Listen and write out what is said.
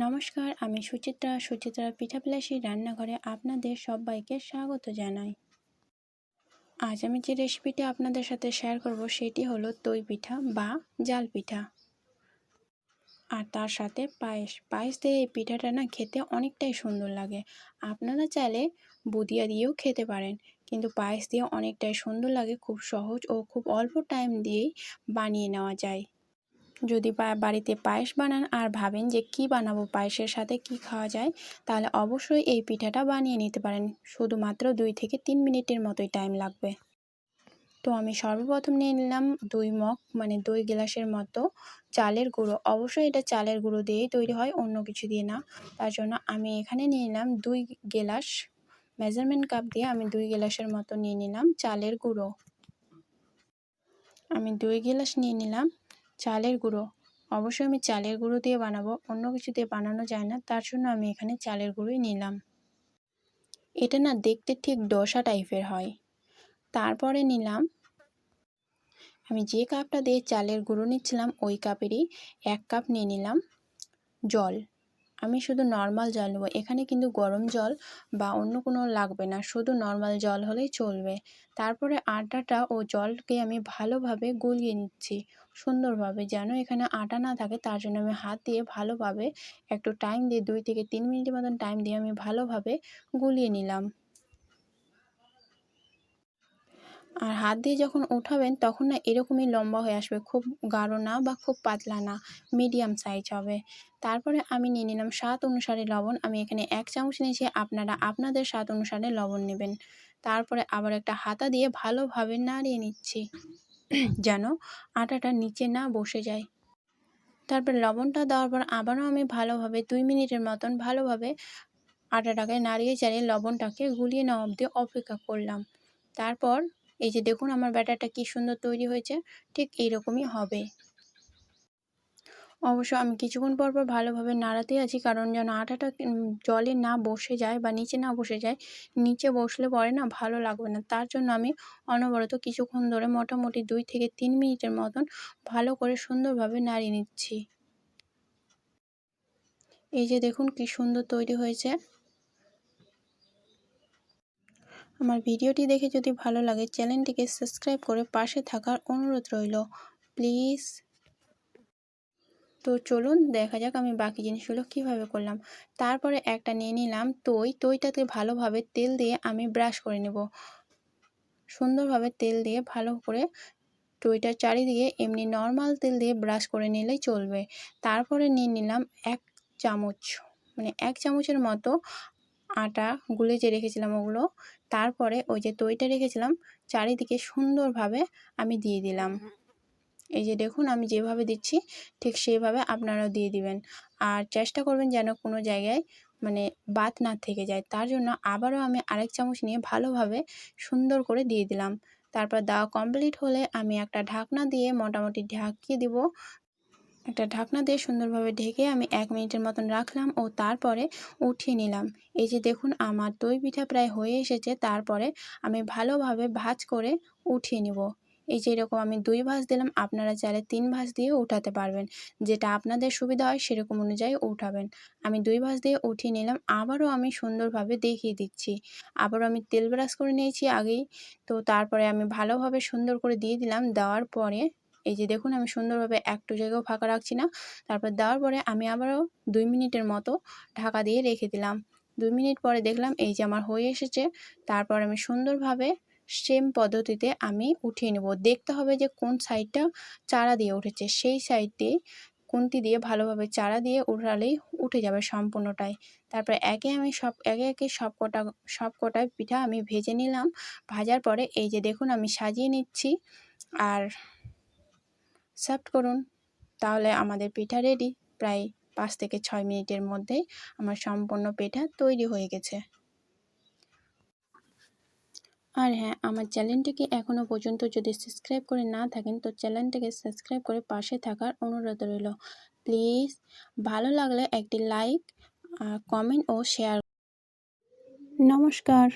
নমস্কার, আমি সুচিত্রা পিঠাবিলাসী রান্নাঘরে আপনাদের সবাইকে স্বাগত জানাই। আজ আমি যে রেসিপিটি আপনাদের সাথে শেয়ার করব সেটি হলো দই পিঠা বা জাল পিঠা, আর তার সাথে পায়েস দিয়ে এই পিঠাটা না খেতে অনেকটাই সুন্দর লাগে। আপনারা চাইলে বুদিয়া দিয়েও খেতে পারেন, কিন্তু পায়েস দিয়ে অনেকটাই সুন্দর লাগে। খুব সহজ ও খুব অল্প টাইম দিয়েই বানিয়ে নেওয়া যায়। যদি বাড়িতে পায়েস বানান আর ভাবেন যে কি বানাবো, পায়েসের সাথে কি খাওয়া যায়, তাহলে অবশ্যই এই পিঠাটা বানিয়ে নিতে পারেন। শুধুমাত্র 2 থেকে 3 মিনিটের মতোই টাইম লাগবে। তো আমি সর্বপ্রথম নিয়ে নিলাম 2 মগ, মানে 2 গ্লাসের মতো চালের গুঁড়ো। অবশ্যই এটা চালের গুঁড়ো দিয়েই তৈরি হয়, অন্য কিছু দিয়ে না। তার জন্য আমি এখানে নিয়ে নিলাম 2 গ্লাস, মেজারমেন্ট কাপ দিয়ে আমি 2 গ্লাসের মতো নিয়ে নিলাম চালের গুঁড়ো। আমি 2 গ্লাস নিয়ে নিলাম চালের গুঁড়ো। অবশ্যই আমি চালের গুঁড়ো দিয়ে বানাবো, অন্য কিছু দিয়ে বানানো যায় না, তার জন্য আমি এখানে চালের গুঁড়োই নিলাম। এটা না দেখতে ঠিক ডোসা টাইপের হয়। তারপরে নিলাম, আমি যে কাপটা দিয়ে চালের গুঁড়ো নিচ্ছিলাম ওই কাপেরই 1 কাপ নিয়ে নিলাম জল। আমি শুধু নর্মাল জল নেব, এখানে কিন্তু গরম জল বা অন্য কোনো লাগবে না, শুধু নর্মাল জল হলেই চলবে। তারপরে আটাটা ও জলকে আমি ভালোভাবে গলিয়ে নিচ্ছি সুন্দরভাবে, যেন এখানে আটা না থাকে। তার জন্য আমি হাত দিয়ে ভালোভাবে একটু টাইম দিয়ে 2 থেকে 3 মিনিটের মতন টাইম দিয়ে আমি ভালোভাবে গুলিয়ে নিলাম। আর হাত দিয়ে যখন উঠাবেন তখন না এরকমই লম্বা হয়ে আসবে, খুব গাঢ় না বা খুব পাতলা না, মিডিয়াম সাইজ হবে। তারপরে আমি নিয়ে নিলাম স্বাদ অনুসারে লবণ। আমি এখানে 1 চামচ নিয়েছি, আপনারা আপনাদের স্বাদ অনুসারে লবণ নেবেন। তারপরে আবার একটা হাতা দিয়ে ভালোভাবে নাড়িয়ে নিচ্ছি যেন আটাটা নিচে না বসে যায়। তারপর লবণটা দেওয়ার পর আবারও আমি ভালোভাবে 2 মিনিটের মতন ভালোভাবে আটাটাকে নাড়িয়ে চাড়িয়ে লবণটাকে গুলিয়ে নেওয়া অবধি অপেক্ষা করলাম। তারপর এই যে দেখুন আমার ব্যাটারটা কি সুন্দর তৈরি হয়েছে, ঠিক এইরকমই হবে। অবশ্য আমি কিছুক্ষণ পর ভালোভাবে নাড়াতে আছি, কারণ যেন আটাটা জলে না বসে যায় বা নিচে না বসে যায়। নিচে বসলে পরে না ভালো লাগবে না, তার জন্য আমি অনবরত কিছুক্ষণ ধরে মোটামুটি 2 থেকে 3 মিনিটের মতন ভালো করে সুন্দরভাবে নাড়িয়ে নিচ্ছি। এই যে দেখুন কি সুন্দর তৈরি হয়েছে। আমার ভিডিওটি দেখে যদি ভালো লাগে চ্যানেলটিকে সাবস্ক্রাইব করে পাশে থাকার অনুরোধ রইল, প্লিজ। তো চলুন দেখা যাক আমি বাকি জিনিসগুলো কিভাবে করলাম। তারপরে একটা নিয়ে নিলাম তইটাতে ভালোভাবে তেল দিয়ে আমি ব্রাশ করে নেব। সুন্দরভাবে তেল দিয়ে ভালো করে তইটার চারিদিকে এমনি নর্মাল তেল দিয়ে ব্রাশ করে নিলেই চলবে। তারপরে নিয়ে নিলাম 1 চামচ, মানে 1 চামচের মতো আটা গুলে যে রেখেছিলাম ওগুলো। তারপরে ওই যে তইটা রেখেছিলাম চারিদিকে সুন্দরভাবে আমি দিয়ে দিলাম। এই যে দেখুন আমি যেভাবে দিচ্ছি ঠিক সেইভাবে আপনারাও দিয়ে দিবেন। আর চেষ্টা করবেন যেন কোনো জায়গায় মানে বাদ না থেকে যায়। তার জন্য আবারও আমি আরেক চামচ নিয়ে ভালোভাবে সুন্দর করে দিয়ে দিলাম। তারপর দেওয়া কমপ্লিট হলে আমি একটা ঢাকনা দিয়ে মোটামুটি ঢাকিয়ে দিব। একটা ঢাকনা দিয়ে সুন্দরভাবে ঢেকে আমি 1 মিনিটের মতন রাখলাম ও তারপরে উঠিয়ে নিলাম। এই যে দেখুন আমার দই পিঠা প্রায় হয়ে এসেছে। তারপরে আমি ভালোভাবে ভাঁজ করে উঠিয়ে নিব। এই যে এরকম আমি 2 ভাঁজ দিলাম, আপনারা চাইলে 3 ভাঁজ দিয়েও উঠাতে পারবেন, যেটা আপনাদের সুবিধা হয় সেরকম অনুযায়ী উঠাবেন। আমি 2 ভাঁজ দিয়ে উঠিয়ে নিলাম। আবারও আমি সুন্দরভাবে দেখিয়ে দিচ্ছি। আবারও আমি তেল ব্রাশ করে নিয়েছি আগেই। তো তারপরে আমি ভালোভাবে সুন্দর করে দিয়ে দিলাম। দেওয়ার পরে এই যে দেখুন আমি সুন্দরভাবে একটু জায়গাও ফাঁকা রাখছি না। তারপর দেওয়ার পরে আমি আবারও 2 মিনিটের মতো ঢাকা দিয়ে রেখে দিলাম। 2 মিনিট পরে দেখলাম এই যে আমার হয়ে এসেছে। তারপর আমি সুন্দরভাবে সেম পদ্ধতিতে আমি উঠিয়ে নেব। দেখতে হবে যে কোন সাইডটা চাড়া দিয়ে উঠেছে, সেই সাইড দিয়ে খুন্তি দিয়ে ভালোভাবে চাড়া দিয়ে উঠালেই উঠে যাবে সম্পূর্ণটাই। তারপর একে একে সবকটা পিঠা আমি ভেজে নিলাম। ভাজার পরে এই যে দেখুন আমি সাজিয়ে নিচ্ছি আর সার্ভ করুন। তাহলে আমাদের পিঠা রেডি। প্রায় 5 থেকে 6 মিনিটের মধ্যেই আমার সম্পূর্ণ পিঠা তৈরি হয়ে গেছে। আর হ্যাঁ, আমার চ্যানেলটিকে এখনও পর্যন্ত যদি সাবস্ক্রাইব করে না থাকেন তো চ্যানেলটিকে সাবস্ক্রাইব করে পাশে থাকার অনুরোধ রইল, প্লিজ। ভালো লাগলে একটি লাইক, কমেন্ট ও শেয়ার। নমস্কার।